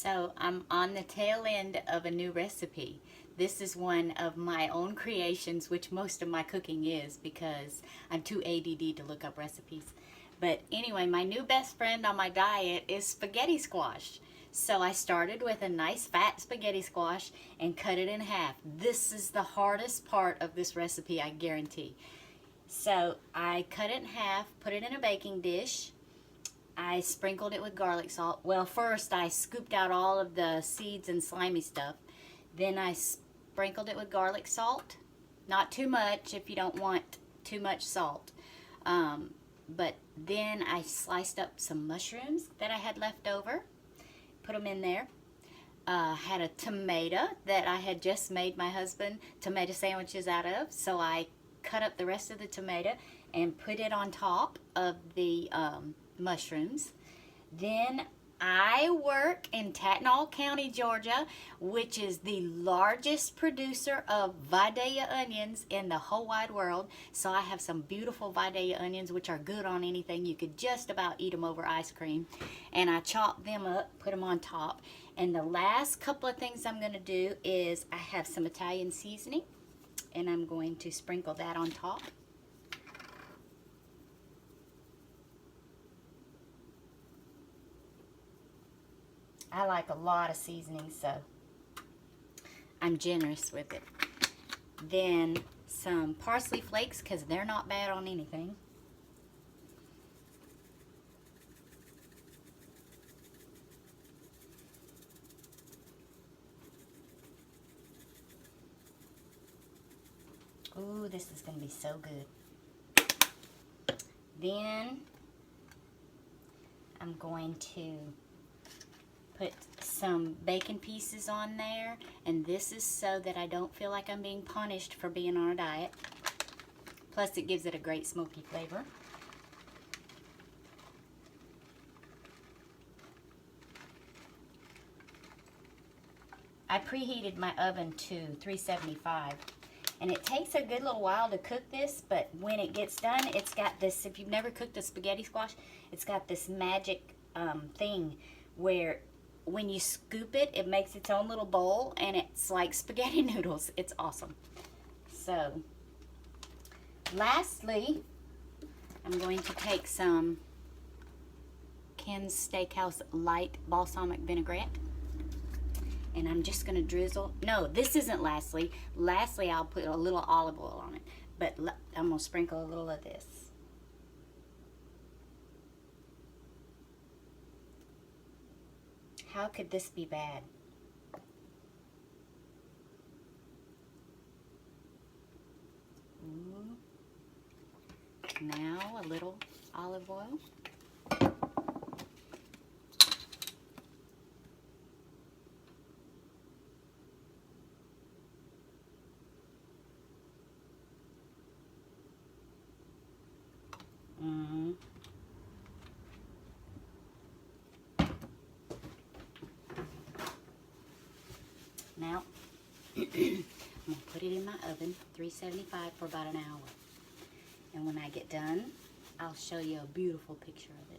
So I'm on the tail end of a new recipe. This is one of my own creations, which most of my cooking is because I'm too ADD to look up recipes. But anyway, my new best friend on my diet is spaghetti squash. So I started with a nice fat spaghetti squash and cut it in half. This is the hardest part of this recipe, I guarantee. So I cut it in half, put it in a baking dish. I sprinkled it with garlic salt. Well, first I scooped out all of the seeds and slimy stuff. Then I sprinkled it with garlic salt. Not too much if you don't want too much salt. But then I sliced up some mushrooms that I had left over. Put them in there. Had a tomato that I had just made my husband tomato sandwiches out of. So I cut up the rest of the tomato and put it on top of the mushrooms. Then I work in Tatnall County, Georgia, which is the largest producer of Vidalia onions in the whole wide world. So I have some beautiful Vidalia onions, which are good on anything. You could just about eat them over ice cream. And I chop them up, put them on top. And the last couple of things I'm going to do is I have some Italian seasoning, and I'm going to sprinkle that on top. I like a lot of seasoning, so I'm generous with it. Then some parsley flakes, because they're not bad on anything. Ooh, this is going to be so good. Then I'm going to put some bacon pieces on there, and this is so that I don't feel like I'm being punished for being on a diet. Plus it gives it a great smoky flavor. I preheated my oven to 375, and it takes a good little while to cook this, but when it gets done, it's got this, if you've never cooked a spaghetti squash, it's got this magic thing where when you scoop it, it makes its own little bowl, and it's like spaghetti noodles. It's awesome. So, lastly, I'm going to take some Ken's Steakhouse Light Balsamic Vinaigrette, and I'm just going to drizzle. No, this isn't lastly. Lastly, I'll put a little olive oil on it, but I'm going to sprinkle a little of this. How could this be bad? Ooh. Now a little olive oil. Now, I'm going to put it in my oven, 375 for about an hour. And when I get done, I'll show you a beautiful picture of it.